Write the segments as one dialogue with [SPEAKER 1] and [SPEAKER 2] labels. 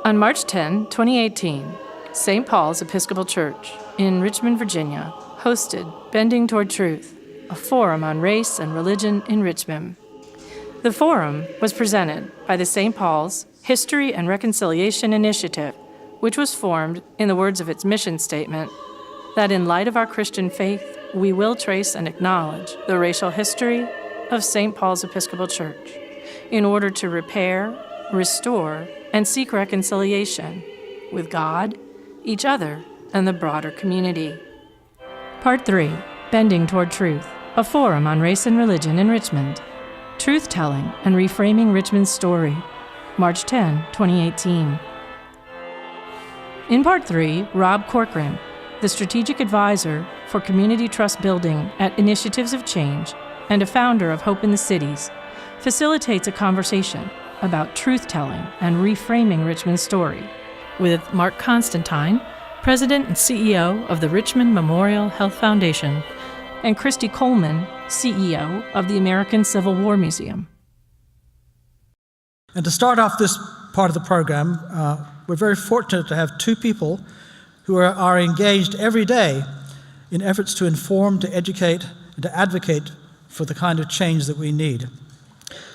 [SPEAKER 1] On March 10, 2018, St. Paul's Episcopal Church in Richmond, Virginia, hosted Bending Toward Truth, a forum on race and religion in Richmond. The forum was presented by the St. Paul's History and Reconciliation Initiative, which was formed, in the words of its mission statement, that in light of our Christian faith, we will trace and acknowledge the racial history of St. Paul's Episcopal Church in order to repair, restore, and seek reconciliation with God, each other, and the broader community. Part 3, Bending Toward Truth, a forum on race and religion in Richmond. Truth-telling and reframing Richmond's story, March 10, 2018. In Part 3, Rob Corcoran, the strategic advisor for community trust building at Initiatives of Change and a founder of Hope in the Cities, facilitates a conversation about truth-telling and reframing Richmond's story with Mark Constantine, President and CEO of the Richmond Memorial Health Foundation, and Christy Coleman, CEO of the American Civil War Museum.
[SPEAKER 2] And to start off this part of the program, we're very fortunate to have two people who are engaged every day in efforts to inform, to educate, and to advocate for the kind of change that we need.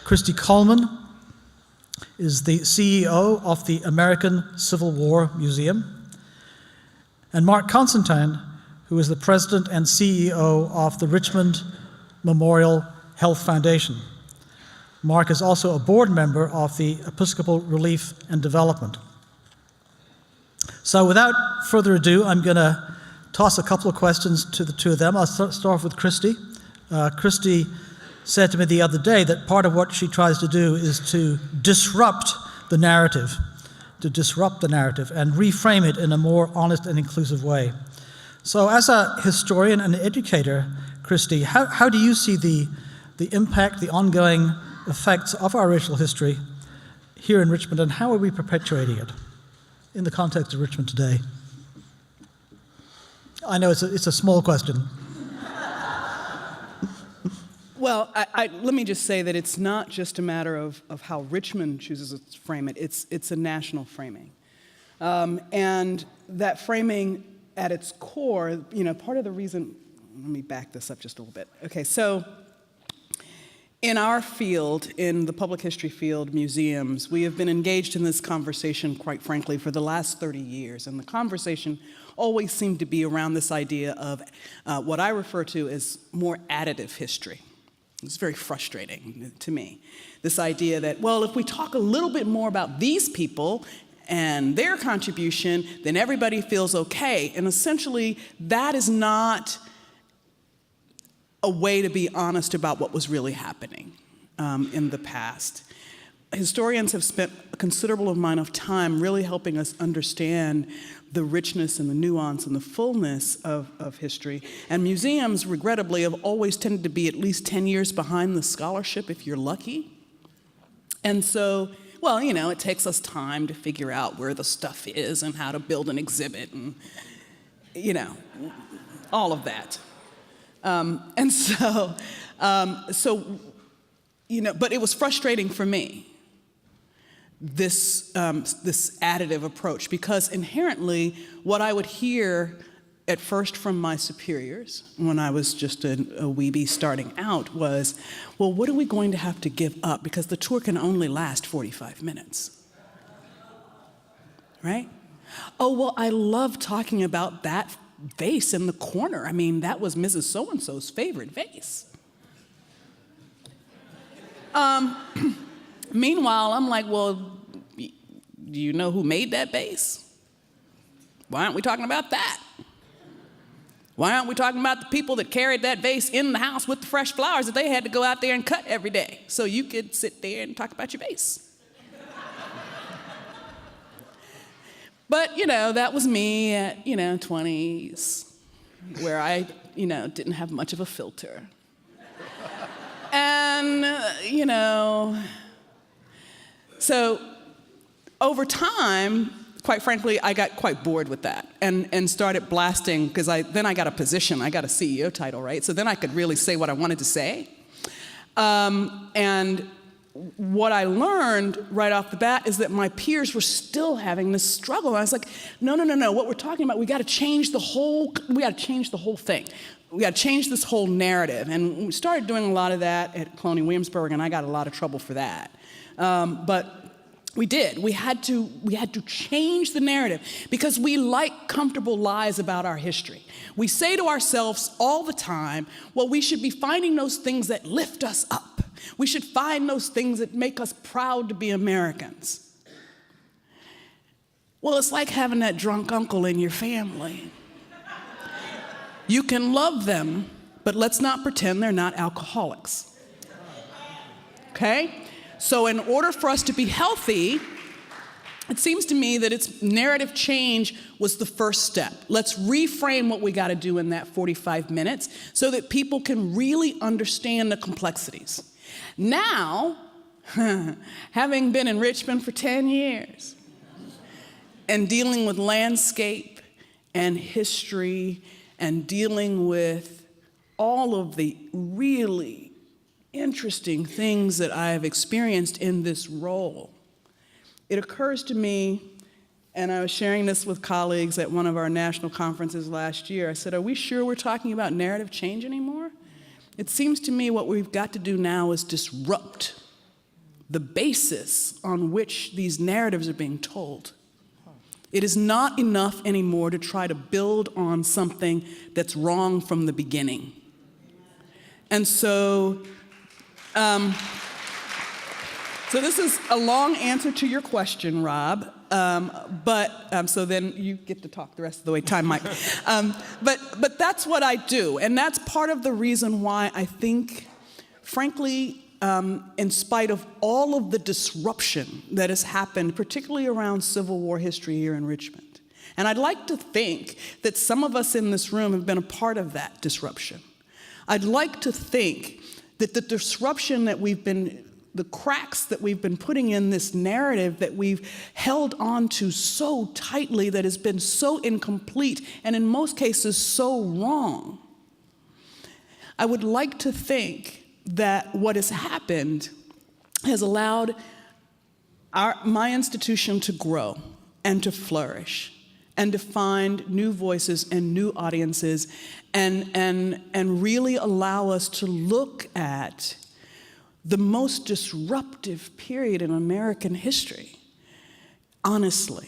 [SPEAKER 2] Christy Coleman is the CEO of the American Civil War Museum, and Mark Constantine, who is the president and CEO of the Richmond Memorial Health Foundation. Mark is also a board member of the Episcopal Relief and Development. So without further ado, I'm going to toss a couple of questions to the two of them. I'll start off with Christy. Christy said to me the other day that part of what she tries to do is to disrupt the narrative and reframe it in a more honest and inclusive way. So as a historian and an educator, Christy, how do you see the impact, the ongoing effects of our racial history here in Richmond, and how are we perpetuating it in the context of Richmond today? I know it's a small question.
[SPEAKER 3] Well, let me just say that it's not just a matter of how Richmond chooses to frame it. It's a national framing. And that framing at its core, part of the reason, let me back this up just a little bit. Okay, so in our field, in the public history field, museums, we have been engaged in this conversation, quite frankly, for the last 30 years. And the conversation always seemed to be around this idea of what I refer to as more additive history. It's very frustrating to me. This idea that, well, if we talk a little bit more about these people and their contribution, then everybody feels okay. And essentially, that is not a way to be honest about what was really happening in the past. Historians have spent a considerable amount of time really helping us understand the richness and the nuance and the fullness of history. And museums, regrettably, have always tended to be at least 10 years behind the scholarship if you're lucky. And so, well, it takes us time to figure out where the stuff is and how to build an exhibit and, all of that. But it was frustrating for me, this additive approach, because inherently what I would hear at first from my superiors when I was just a weebie starting out was, well, what are we going to have to give up? Because the tour can only last 45 minutes, right? Oh, well, I love talking about that vase in the corner. I mean, that was Mrs. So-and-so's favorite vase. Meanwhile, I'm like, well, do you know who made that vase? Why aren't we talking about that? Why aren't we talking about the people that carried that vase in the house with the fresh flowers that they had to go out there and cut every day so you could sit there and talk about your vase? But, that was me at, 20s, where I, didn't have much of a filter. And, so over time, quite frankly, I got quite bored with that and started blasting, because then I got a position, I got a CEO title, right? So then I could really say what I wanted to say. And what I learned right off the bat is that my peers were still having this struggle. And I was like, no. What we're talking about, we got to change the whole thing. We got to change this whole narrative. And we started doing a lot of that at Colonial Williamsburg, and I got a lot of trouble for that. But we did. We had to change the narrative because we like comfortable lies about our history. We say to ourselves all the time, well, we should be finding those things that lift us up. We should find those things that make us proud to be Americans. Well, it's like having that drunk uncle in your family. You can love them, but let's not pretend they're not alcoholics. Okay? So in order for us to be healthy, it seems to me that it's narrative change was the first step. Let's reframe what we got to do in that 45 minutes so that people can really understand the complexities. Now, having been in Richmond for 10 years and dealing with landscape and history and dealing with all of the really interesting things that I have experienced in this role, it occurs to me, and I was sharing this with colleagues at one of our national conferences last year, I said, are we sure we're talking about narrative change anymore? It seems to me what we've got to do now is disrupt the basis on which these narratives are being told. It is not enough anymore to try to build on something that's wrong from the beginning. And so this is a long answer to your question, Rob. So then you get to talk the rest of the way, time might. But that's what I do, and that's part of the reason why I think, frankly, in spite of all of the disruption that has happened, particularly around Civil War history here in Richmond, and I'd like to think that some of us in this room have been a part of that disruption. I'd like to think that the disruption that the cracks that we've been putting in this narrative that we've held on to so tightly, that has been so incomplete and in most cases so wrong. I would like to think that what has happened has allowed my institution to grow and to flourish and to find new voices and new audiences and really allow us to look at the most disruptive period in American history, honestly.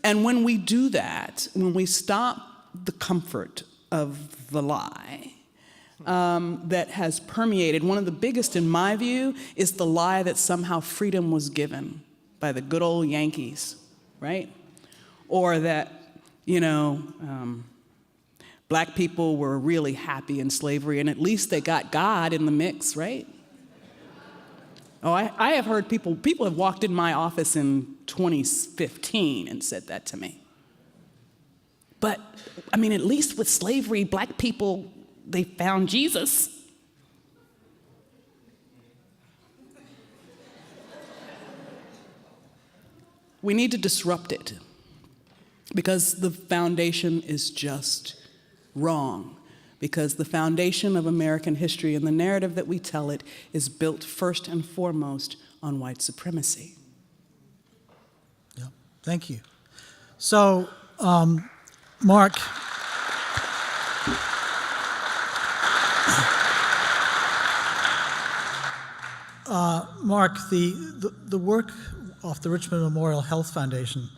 [SPEAKER 3] And when we do that, when we stop the comfort of the lie that has permeated, one of the biggest in my view is the lie that somehow freedom was given by the good old Yankees, right? Or that, black people were really happy in slavery and at least they got God in the mix, right? Oh, I have heard people have walked in my office in 2015 and said that to me. But, at least with slavery, black people, they found Jesus. We need to disrupt it because the foundation is just wrong. Because the foundation of American history and the narrative that we tell it is built first and foremost on white supremacy.
[SPEAKER 2] Yeah, thank you. So, Mark, the work of the Richmond Memorial Health Foundation,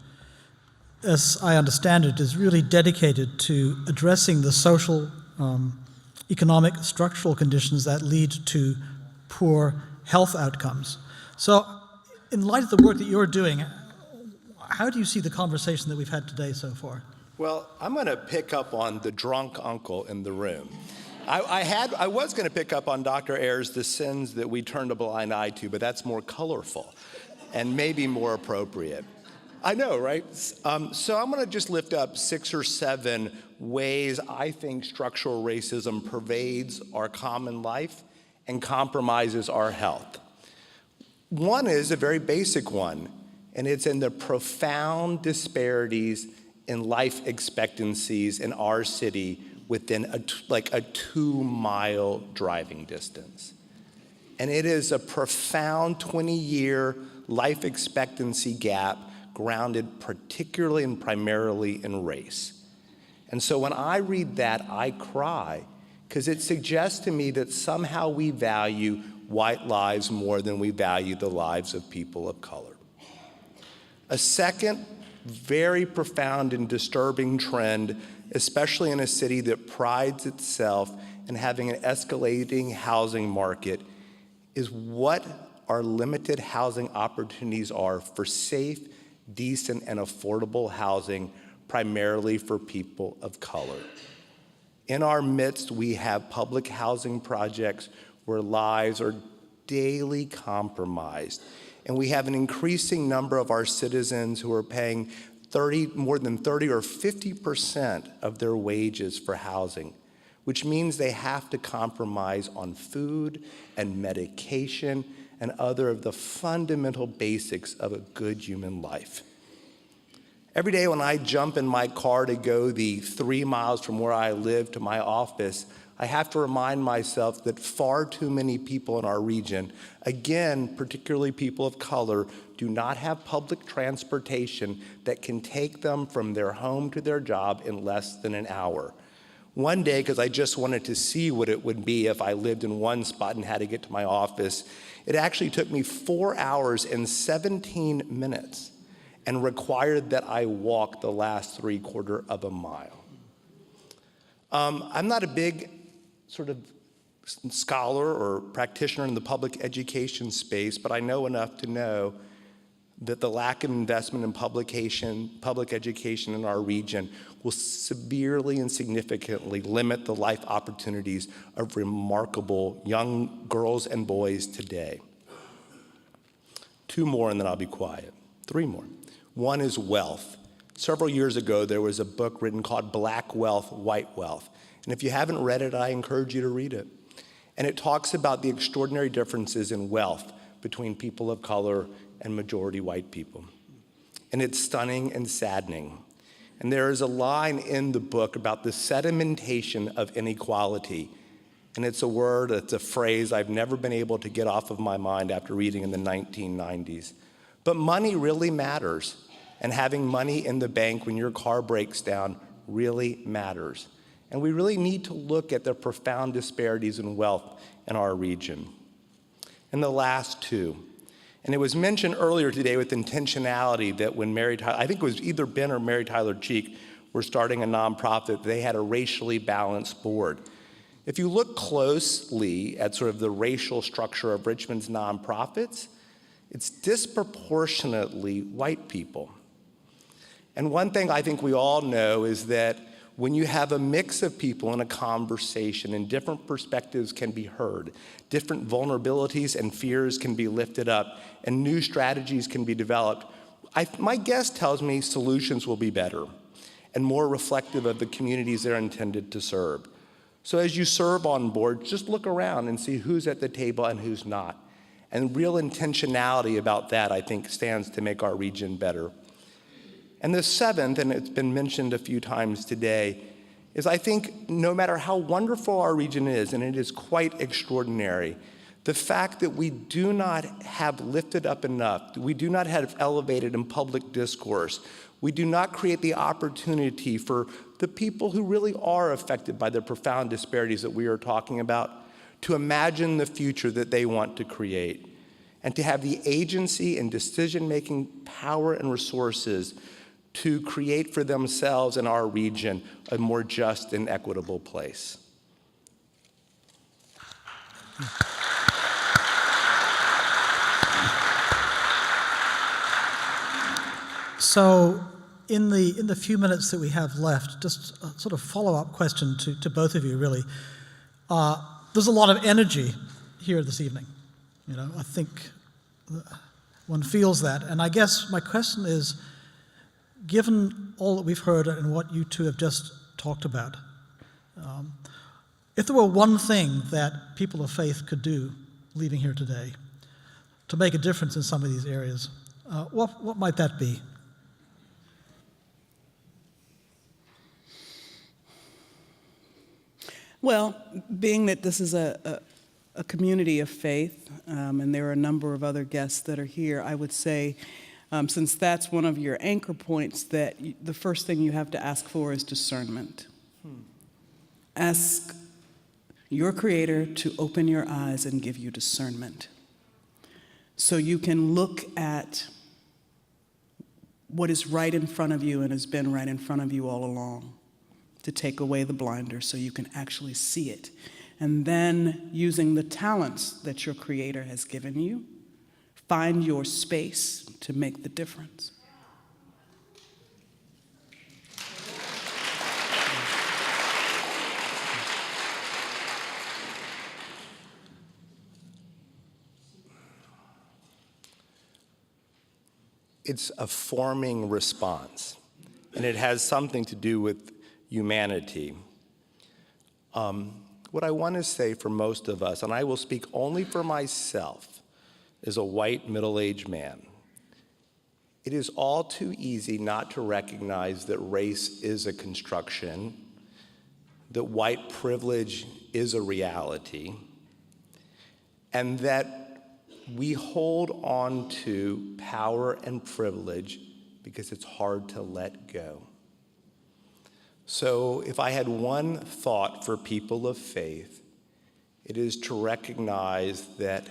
[SPEAKER 2] as I understand it, is really dedicated to addressing the social, economic, structural conditions that lead to poor health outcomes. So, in light of the work that you're doing, how do you see the conversation that we've had today so far?
[SPEAKER 4] Well, I'm going to pick up on the drunk uncle in the room. I was going to pick up on Dr. Ayers, the sins that we turned a blind eye to, but that's more colorful and maybe more appropriate. I know, right? So I'm going to just lift up 6 or 7 ways I think structural racism pervades our common life and compromises our health. One is a very basic one, and it's in the profound disparities in life expectancies in our city within a 2-mile driving distance. And it is a profound 20-year life expectancy gap grounded particularly and primarily in race. And so when I read that, I cry, because it suggests to me that somehow we value white lives more than we value the lives of people of color. A second very profound and disturbing trend, especially in a city that prides itself in having an escalating housing market, is what our limited housing opportunities are for safe, decent, and affordable housing, primarily for people of color. In our midst, we have public housing projects where lives are daily compromised. And we have an increasing number of our citizens who are paying more than 30 or 50% of their wages for housing, which means they have to compromise on food and medication and other of the fundamental basics of a good human life. Every day when I jump in my car to go the 3 miles from where I live to my office, I have to remind myself that far too many people in our region, again, particularly people of color, do not have public transportation that can take them from their home to their job in less than an hour. One day, because I just wanted to see what it would be if I lived in one spot and had to get to my office, it actually took me 4 hours and 17 minutes and required that I walk the last 3/4 of a mile. I'm not a big sort of scholar or practitioner in the public education space, but I know enough to know that the lack of investment in public education in our region will severely and significantly limit the life opportunities of remarkable young girls and boys today. 2 more and then I'll be quiet. 3 more. One is wealth. Several years ago, there was a book written called Black Wealth, White Wealth. And if you haven't read it, I encourage you to read it. And it talks about the extraordinary differences in wealth between people of color and majority white people. And it's stunning and saddening. And there is a line in the book about the sedimentation of inequality. And it's a phrase I've never been able to get off of my mind after reading in the 1990s. But money really matters. And having money in the bank when your car breaks down really matters. And we really need to look at the profound disparities in wealth in our region. And the last 2. And it was mentioned earlier today with intentionality that when I think it was either Ben or Mary Tyler Cheek were starting a nonprofit, they had a racially balanced board. If you look closely at sort of the racial structure of Richmond's nonprofits, it's disproportionately white people. And one thing I think we all know is that when you have a mix of people in a conversation and different perspectives can be heard, different vulnerabilities and fears can be lifted up, and new strategies can be developed, my guess tells me solutions will be better and more reflective of the communities they're intended to serve. So as you serve on board, just look around and see who's at the table and who's not. And real intentionality about that, I think, stands to make our region better. And the 7th, and it's been mentioned a few times today, is I think no matter how wonderful our region is, and it is quite extraordinary, the fact that we do not have lifted up enough, we do not have elevated in public discourse, we do not create the opportunity for the people who really are affected by the profound disparities that we are talking about to imagine the future that they want to create, and to have the agency and decision-making power and resources to create for themselves and our region a more just and equitable place.
[SPEAKER 2] So in the few minutes that we have left, just a sort of follow-up question to both of you, really. There's a lot of energy here this evening. I think one feels that. And I guess my question is, given all that we've heard and what you two have just talked about, if there were one thing that people of faith could do leaving here today to make a difference in some of these areas, what might that be?
[SPEAKER 3] Well, being that this is a a community of faith, and there are a number of other guests that are here, I would say, since that's one of your anchor points, that the first thing you have to ask for is discernment. Ask your Creator to open your eyes and give you discernment, so you can look at what is right in front of you and has been right in front of you all along, to take away the blinders so you can actually see it. And then, using the talents that your Creator has given you, find your space to make the difference.
[SPEAKER 4] It's a forming response, and it has something to do with humanity. What I want to say for most of us, and I will speak only for myself, as a white middle-aged man, it is all too easy not to recognize that race is a construction, that white privilege is a reality, and that we hold on to power and privilege because it's hard to let go. So if I had one thought for people of faith, it is to recognize that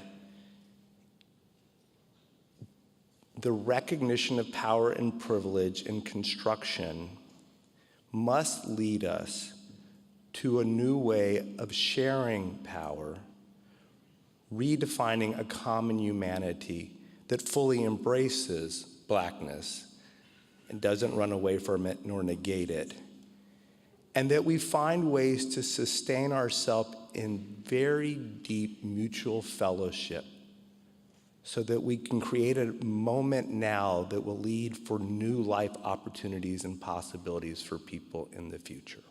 [SPEAKER 4] the recognition of power and privilege in construction must lead us to a new way of sharing power, redefining a common humanity that fully embraces blackness and doesn't run away from it nor negate it. And that we find ways to sustain ourselves in very deep mutual fellowship so that we can create a moment now that will lead for new life opportunities and possibilities for people in the future.